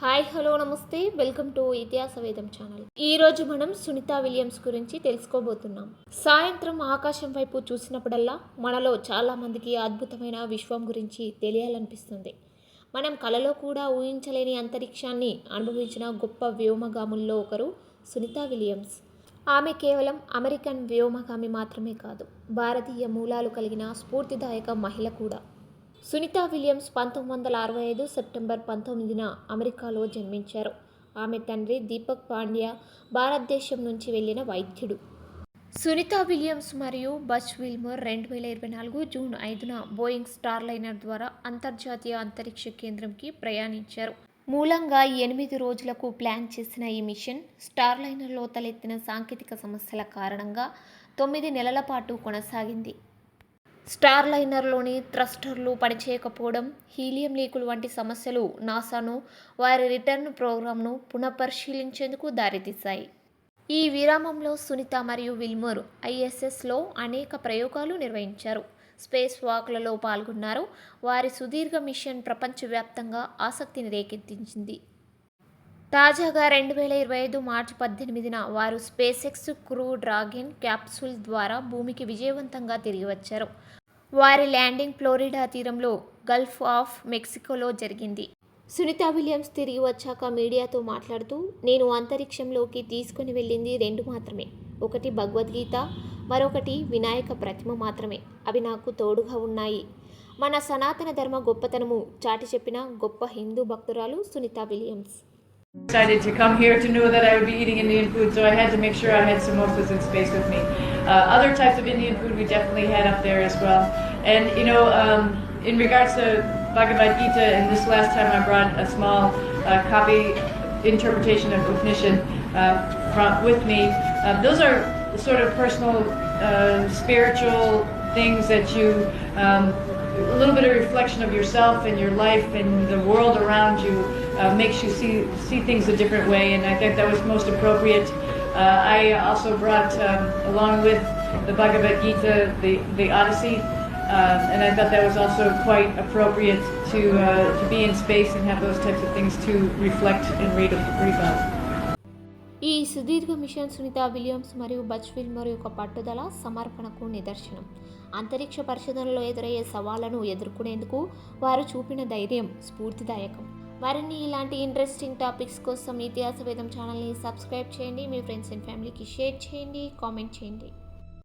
Hi hello నమస్తే welcome to ఇతిహాస వేదం ఛానల్. ఈరోజు మనం సునీతా విలియమ్స్ గురించి తెలుసుకోబోతున్నాం. సాయంత్రం ఆకాశం వైపు చూసినప్పుడల్లా మనలో చాలామందికి అద్భుతమైన విశ్వం గురించి తెలియాలనిపిస్తుంది. మనం కలలో కూడా ఊహించలేని అంతరిక్షాన్ని అనుభవించిన గొప్ప వ్యోమగాముల్లో ఒకరు సునీతా విలియమ్స్. ఆమె కేవలం అమెరికన్ వ్యోమగామి మాత్రమే కాదు, భారతీయ మూలాలు కలిగిన స్ఫూర్తిదాయక మహిళ కూడా. సునీతా విలియమ్స్ 1965 సెప్టెంబర్ 19న అమెరికాలో జన్మించారు. ఆమె తండ్రి దీపక్ పాండ్యా భారతదేశం నుంచి వెళ్ళిన వైద్యుడు. సునీతా విలియమ్స్ మరియు బజ్ విల్మోర్ 2024 జూన్ 5న బోయింగ్ స్టార్లైనర్ ద్వారా అంతర్జాతీయ అంతరిక్ష కేంద్రంకి ప్రయాణించారు. మూలంగా 8 రోజులకు ప్లాన్ చేసిన ఈ మిషన్ స్టార్లైనర్లో తలెత్తిన సాంకేతిక సమస్యల కారణంగా 9 నెలల పాటు కొనసాగింది. స్టార్లైనర్లోని థ్రస్టర్లు పనిచేయకపోవడం, హీలియం లీకులు వంటి సమస్యలు నాసాను వారి రిటర్న్ ప్రోగ్రామ్ను పునఃపరిశీలించేందుకు దారితీశాయి. ఈ విరామంలో సునీత మరియు విల్మోర్ ఐఎస్ఎస్లో అనేక ప్రయోగాలు నిర్వహించారు, స్పేస్ వాక్లలో పాల్గొన్నారు. వారి సుదీర్ఘ మిషన్ ప్రపంచవ్యాప్తంగా ఆసక్తిని రేకెత్తించింది. తాజాగా 2025 మార్చి 18న వారు స్పేస్ఎక్స్ క్రూ డ్రాగన్ క్యాప్సూల్ ద్వారా భూమికి విజయవంతంగా తిరిగి వచ్చారు. వారి ల్యాండింగ్ ఫ్లోరిడా తీరంలో గల్ఫ్ ఆఫ్ మెక్సికోలో జరిగింది. సునీతా విలియమ్స్ తిరిగి వచ్చాక మీడియాతో మాట్లాడుతూ, నేను అంతరిక్షంలోకి తీసుకుని వెళ్ళింది 2 మాత్రమే. ఒకటి భగవద్గీత, మరొకటి వినాయక ప్రతిమ మాత్రమే. అవి నాకు తోడుగా ఉన్నాయి. మన సనాతన ధర్మ గొప్పతనము చాటి చెప్పిన గొప్ప హిందూ భక్తురాలు Sunita Williams. Decided to come here to know that I would be eating Indian food, so I had to make sure I had samosas in space with me. Other types of Indian food we definitely had up there as well. And in regards to Bhagavad Gita, and this last time I brought a small copy interpretation of Upanishad with me. Those are sort of personal, spiritual things that you, a little bit of reflection of yourself and your life and the world around you. Makes you see things a different way, and I think that was most appropriate. I also brought along with the Bhagavad Gita the Odyssey, and I thought that was also quite appropriate to be in space and have those types of things to reflect and read about. ఈ సుదీర్ఘ machine Sunitha Williams మరియు Buzz Wilmore యొక్క పట్టుదల, సమర్పణకు నిదర్శనం. అంతరిక్ష పరిశోధనలో ఎదురయ్యే సవాళ్లను ఎదుర్కొనేందుకు వారు చూపిన ధైర్యం స్ఫూర్తిదాయకం. మరిన్ని ఇలాంటి ఇంట్రెస్టింగ్ టాపిక్స్ కోసం ఇతిహాస వేదం ఛానల్ని సబ్స్క్రైబ్ చేయండి. మీ ఫ్రెండ్స్ అండ్ ఫ్యామిలీకి షేర్ చేయండి, కామెంట్ చేయండి.